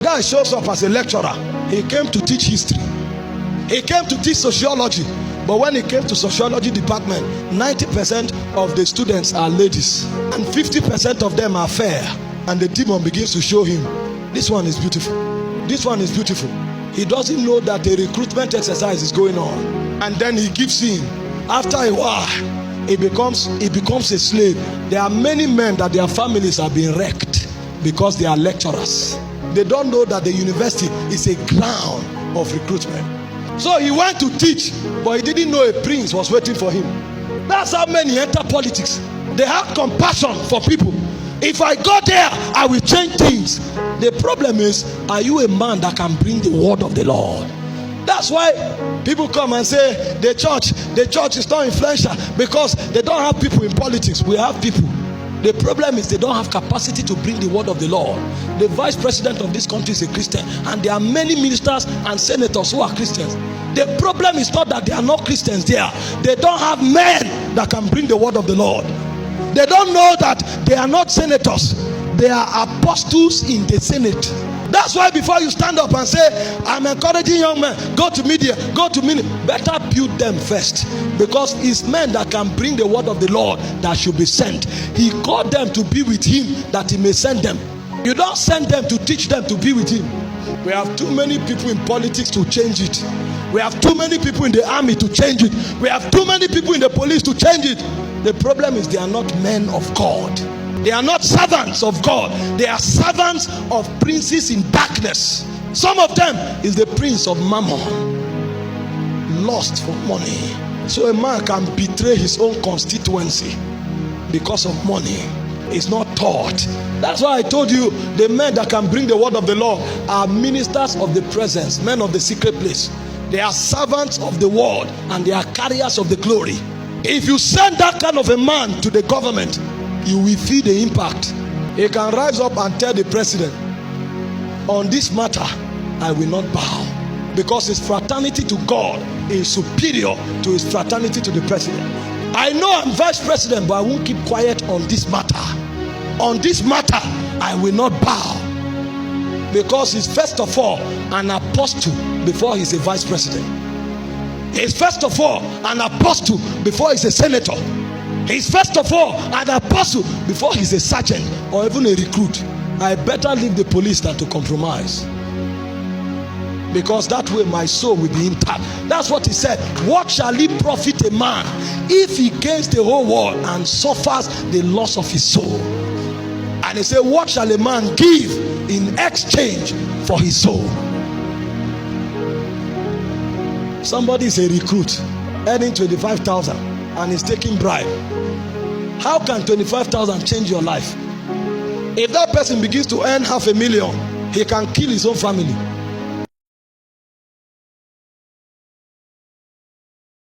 guy shows up as a lecturer. He came to teach history. He came to teach sociology. But when he came to sociology department, 90% of the students are ladies and 50% of them are fair. And the demon begins to show him, this one is beautiful. This one is beautiful. He doesn't know that a recruitment exercise is going on. And then he gives in. After a while, he becomes a slave. There are many men that their families are being wrecked because they are lecturers. They don't know that the university is a ground of recruitment. So he went to teach, but he didn't know a prince was waiting for him. That's how many enter politics. They have compassion for people. If I go there, I will change things. The problem is, are you a man that can bring the word of the Lord? That's why people come and say the church is not influential because they don't have people in politics. We have people. The problem is they don't have capacity to bring the word of the Lord. The vice president of this country is a Christian, and there are many ministers and senators who are Christians. The problem is not that they are not Christians there. They don't have men that can bring the word of the Lord. They don't know that they are not senators. They are apostles in the Senate. That's why before you stand up and say, I'm encouraging young men, go to media, go to ministry, better build them first. Because it's men that can bring the word of the Lord that should be sent. He called them to be with him that he may send them. You don't send them to teach them to be with him. We have too many people in politics to change it. We have too many people in the army to change it. We have too many people in the police to change it. The problem is they are not men of God. They are not servants of God. They are servants of princes in darkness. Some of them is the prince of Mammon, lust for money. So a man can betray his own constituency because of money. It's not taught. That's why I told you the men that can bring the word of the Lord are ministers of the presence, men of the secret place. They are servants of the word and they are carriers of the glory. If you send that kind of a man to the government, you will feel the impact. He can rise up and tell the president, on this matter I will not bow, because his fraternity to God is superior to his fraternity to the president. I know I'm vice president, but I won't keep quiet on this matter. On this matter I will not bow, because he's first of all an apostle before he's a vice president. He's first of all an apostle before he's a senator. He's first of all an apostle before he's a sergeant or even a recruit. I better leave the police than to compromise, because that way my soul will be intact. That's what he said. What shall he profit a man if he gains the whole world and suffers the loss of his soul? And he said, what shall a man give in exchange for his soul? Somebody is a recruit earning 25,000 and is taking bribe. How can 25,000 change your life? If that person begins to earn 500,000, he can kill his own family.